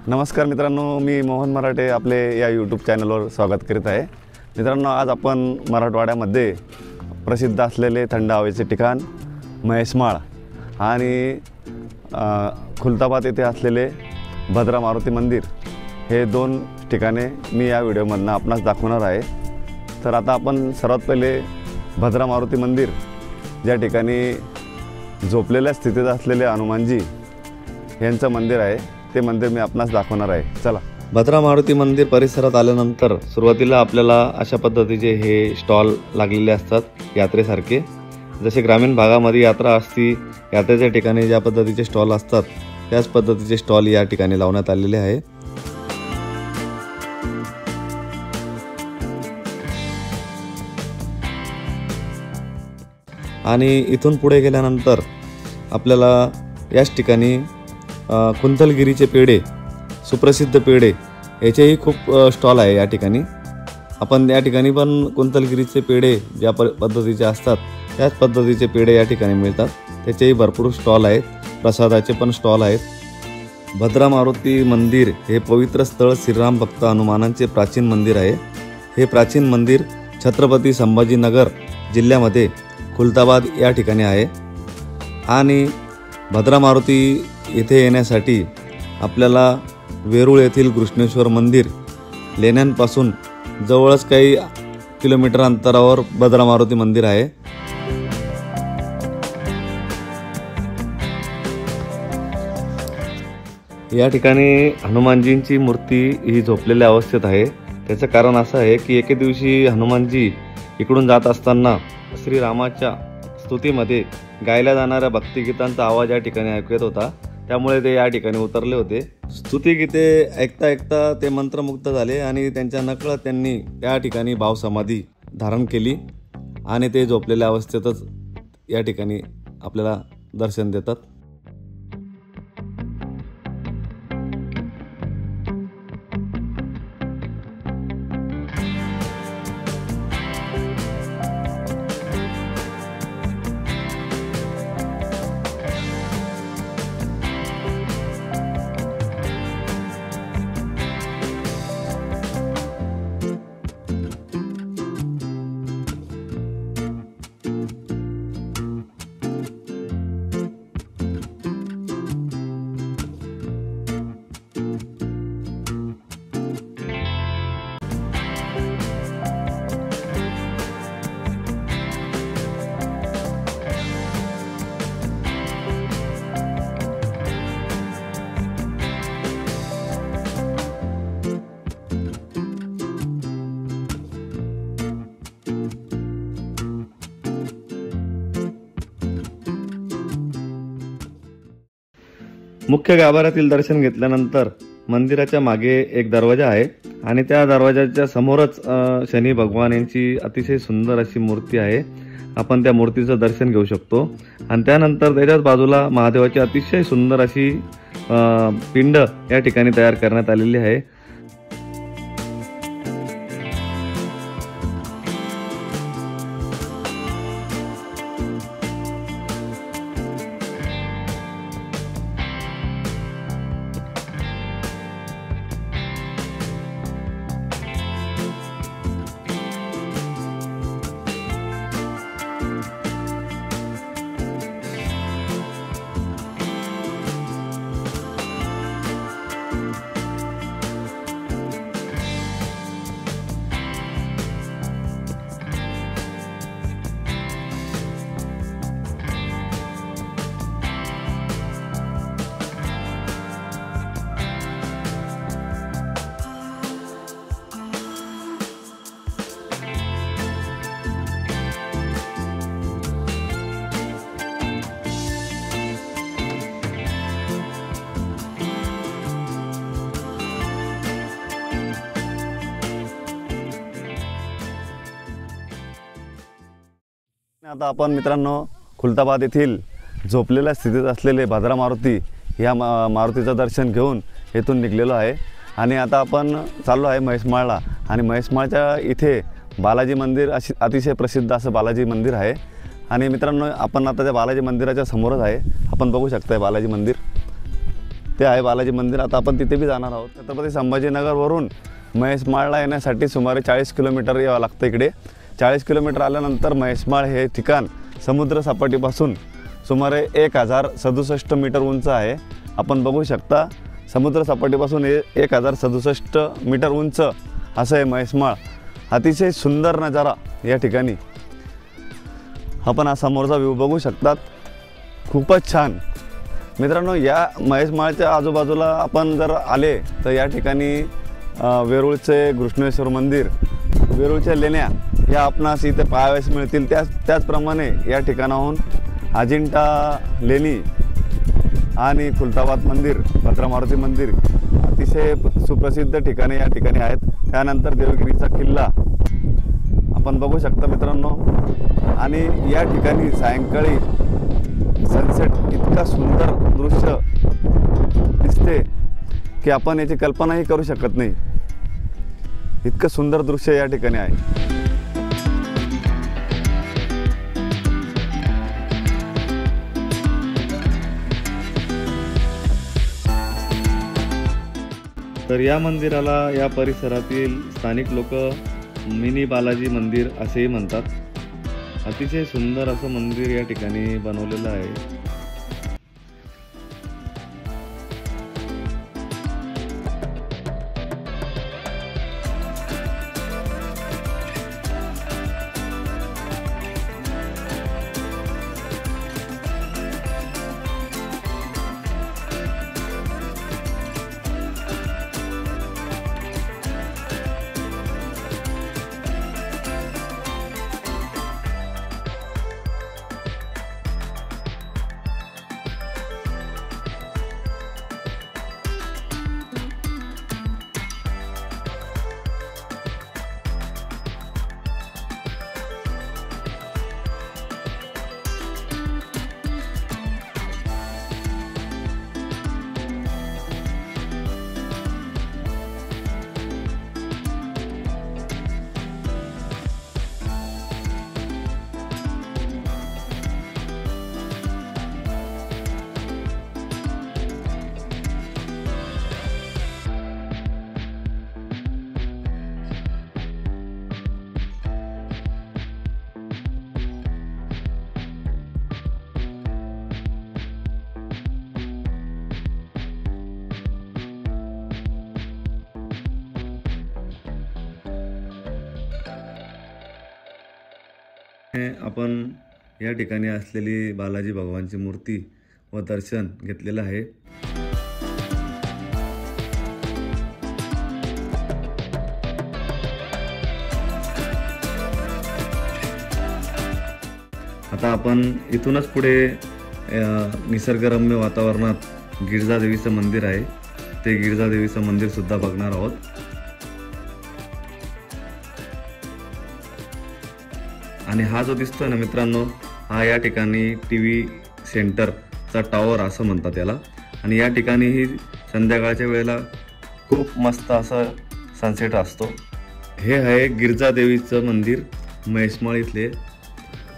नमस्कार मित्रांनो, मी मोहन मराठे आपले या यूट्यूब चॅनलवर स्वागत करीत आहे। मित्रांनो, आज आपण मराठवाड्यामध्ये प्रसिद्ध असलेले थंड हवेचे ठिकाण महेशमाळ आणि खुलताबाद येथे असलेले भद्रा मारुती मंदिर हे दोन ठिकाणे मी या व्हिडिओमधून आपणास दाखवणार आहे। तर आता आपण सर्वात पहिले भद्रा मारुती मंदिर, ज्या ठिकाणी झोपलेल्या स्थितीत असलेले हनुमानजी यांचं मंदिर आहे, ते मंदिर मी आपणास दाखवणार आहे। चला। भद्रा मारुती मंदिर परिसरात आल्यानंतर सुरुवातीला आपल्याला अशा पद्धतीचे हे स्टॉल लागलेले असतात यात्रेसारखे। जसे ग्रामीण भागामध्ये यात्रा असती, यात्रेच्या ठिकाणी ज्या पद्धतीचे स्टॉल असतात त्याच पद्धतीचे स्टॉल या ठिकाणी लावण्यात आलेले आहे। आणि इथून पुढे गेल्यानंतर आपल्याला याच ठिकाणी कुंथलगिरीचे पेढे, सुप्रसिद्ध पेढे याचेही खूप स्टॉल आहे या ठिकाणी। आपण या ठिकाणी पण कुंथलगिरीचे पेढे ज्या पद्धतीचे असतात त्याच पद्धतीचे पेढे या ठिकाणी मिळतात, त्याचेही भरपूर स्टॉल आहेत। प्रसादाचे पण स्टॉल आहेत। भद्रा मारुती मंदिर हे पवित्र स्थळ श्रीराम भक्त हनुमानांचे प्राचीन मंदिर आहे। हे प्राचीन मंदिर छत्रपती संभाजीनगर जिल्ह्यामध्ये खुलताबाद या ठिकाणी आहे। आणि भद्रा मारुती येथे येण्यासाठी आपल्याला वेरूळ येथील कृष्णेश्वर मंदिर लेण्यांपासून जवळच काही किलोमीटर अंतरावर भद्रा मारुती मंदिर आहे। या ठिकाणी हनुमानजींची मूर्ती ही झोपलेल्या अवस्थेत आहे। त्याचं कारण असं आहे की एके दिवशी हनुमानजी इकडून जात असताना श्रीरामाच्या स्तुतीमध्ये गायल्या जाणाऱ्या भक्तिगीतांचा आवाज या ठिकाणी ऐकू येत होता, त्यामुळे ते या ठिकाणी उतरले होते। स्तुतिगीते ऐकता ऐकता ते मंत्रमुग्ध झाले आणि त्यांच्या नकळत त्यांनी या ठिकाणी भावसमाधी धारण केली आणि ते झोपलेल्या अवस्थेतच या ठिकाणी आपल्याला दर्शन देतात। मुख्य गाभाऱ्यातील दर्शन घेतल्यानंतर मंदिराच्या मागे एक दरवाजा आहे आणि त्या दरवाजाच्या समोरच शनी भगवान यांची अतिशय सुंदर अशी मूर्ती आहे। आपण त्या मूर्तीचं दर्शन घेऊ शकतो आणि त्यानंतर त्याच्याच बाजूला महादेवाची अतिशय सुंदर अशी पिंड या ठिकाणी तयार करण्यात आलेली आहे। आता आपण मित्रांनो खुलताबाद येथील झोपलेल्या स्थितीत असलेले भद्रा मारुती या मारुतीचं दर्शन घेऊन येथून निघलेलो आहे आणि आता आपण चाललो आहे महेशमाळला। आणि महेशमाळच्या इथे बालाजी मंदिर अतिशय प्रसिद्ध असं बालाजी मंदिर आहे। आणि मित्रांनो, आपण आता त्या बालाजी मंदिराच्या समोरच आहे, आपण बघू शकता बालाजी मंदिर। ते आहे बालाजी मंदिर. आता आपण तिथे बी जाणार आहोत. छत्रपती संभाजीनगरवरून महेशमाळला येण्यासाठी सुमारे 40 किलोमीटर यावं लागतं. इकडे 40 किलोमीटर आल्यानंतर महेशमाळ हे ठिकाण समुद्रसपाटीपासून सुमारे 1067 मीटर उंच आहे. आपण बघू शकता समुद्रसपाटीपासून 1067 मीटर उंच असं आहे महेशमाळ. अतिशय सुंदर नजारा या ठिकाणी. आपण हा समोरचा व्ह्यू बघू शकतात, खूपच छान. मित्रांनो, या महेशमाळच्या आजूबाजूला आपण जर आले तर या ठिकाणी वेरूळचे घृष्णेश्वर मंदिर, वेरूळच्या लेण्या या आपणास इथे पाहावयास मिळतील. त्याचप्रमाणे या ठिकाणाहून अजिंठा लेणी आणि खुलताबाद मंदिर, भद्रामारुती मंदिर अतिशय सुप्रसिद्ध ठिकाणे या ठिकाणी आहेत. त्यानंतर देवगिरीचा किल्ला आपण बघू शकता मित्रांनो. आणि या ठिकाणी सायंकाळी सनसेट इतका सुंदर दृश्य दिसते की आपण याची कल्पनाही करू शकत नाही. इतकं सुंदर दृश्य या ठिकाणी आहे. तर या मंदिराला या परिसरातील स्थानिक लोक मिनी बालाजी मंदिर असेही म्हणतात. अतिशय सुंदर असं मंदिर या ठिकाणी बनवलेलं आहे. आपण या ठिकाणी असलेली बालाजी भगवानची मूर्ती व दर्शन घेतलेलं आहे. आता आपण इथूनच पुढे निसर्गरम्य वातावरणात गिरजादेवीचं मंदिर आहे, ते गिरजादेवीचं मंदिर सुद्धा बघणार आहोत. आणि हा जो दिसतोय ना मित्रांनो, हा या ठिकाणी TV सेंटरचा टॉवर असं म्हणतात याला. आणि या ठिकाणीही संध्याकाळच्या वेळेला खूप मस्त असं सनसेट असतो. हे आहे गिरजादेवीचं मंदिर महेशमाळ इथले.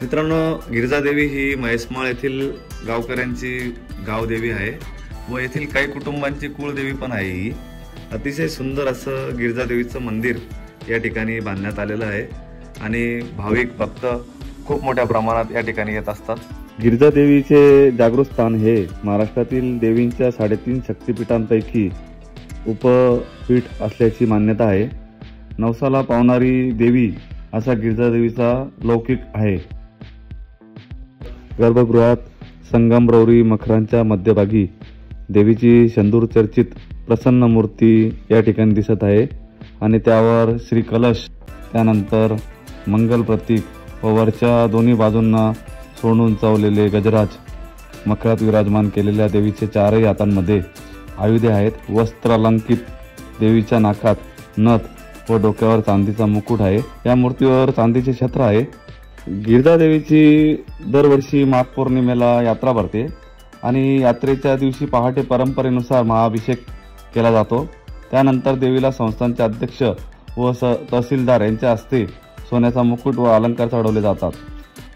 मित्रांनो, गिरजादेवी ही महेशमाळ येथील गावकऱ्यांची गावदेवी आहे व येथील काही कुटुंबांची कुळदेवी पण आहे. ही अतिशय सुंदर असं गिरजादेवीचं मंदिर या ठिकाणी बांधण्यात आलेलं आहे आणि भाविक भक्त खूप मोठ्या प्रमाणात या ठिकाणी येत असतात. गिरजादेवीचे जागृत स्थान हे महाराष्ट्रातील देवींच्या 3.5 शक्तिपीठांपैकी उपपीठ असल्याची मान्यता आहे. नवसाला पावणारी देवी असा गिरजादेवीचा लौकिक आहे. गर्भगृहात संगमरवरी मखरांच्या मध्यभागी देवीची शंदूर चर्चित प्रसन्न मूर्ती या ठिकाणी दिसत आहे आणि त्यावर श्री कलश, त्यानंतर मंगल प्रतीक व वरच्या दोन्ही बाजूंना सोडून चावलेले गजराज, मखरात विराजमान केलेल्या देवीचे 4ही हातांमध्ये आयुधे आहेत. वस्त्र अलंकित देवीच्या नाकात नथ व डोक्यावर चांदीचा मुकुट आहे. या मूर्तीवर चांदीचे छत्र आहे. गिरजादेवीची दरवर्षी माघ पौर्णिमेला यात्रा भरते आणि यात्रेच्या दिवशी पहाटे परंपरेनुसार महाअभिषेक केला जातो. त्यानंतर देवीला संस्थानचे अध्यक्ष व तहसीलदार यांच्या हस्ते सोन्याचा मुकुट व अलंकार चढवले जातात.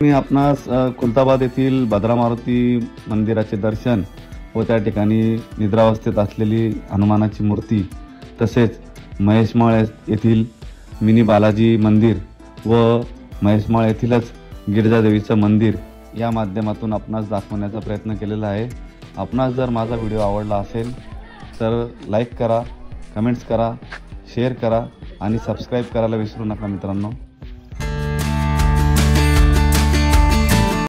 मी आपणास खुलताबाद येथील भद्रामारुती मंदिराचे दर्शन व त्या ठिकाणी निद्रावस्थेत असलेली हनुमानाची मूर्ती, तसेच महेशमाळ येथील मिनी बालाजी मंदिर व महेशमाळ येथीलच गिरिजादेवीचं मंदिर या माध्यमातून आपणास दाखवण्याचा प्रयत्न केलेला आहे. आपणास जर माझा व्हिडिओ आवडला असेल तर लाईक करा, कमेंट्स करा, शेअर करा आणि सबस्क्राईब करायला विसरू नका मित्रांनो.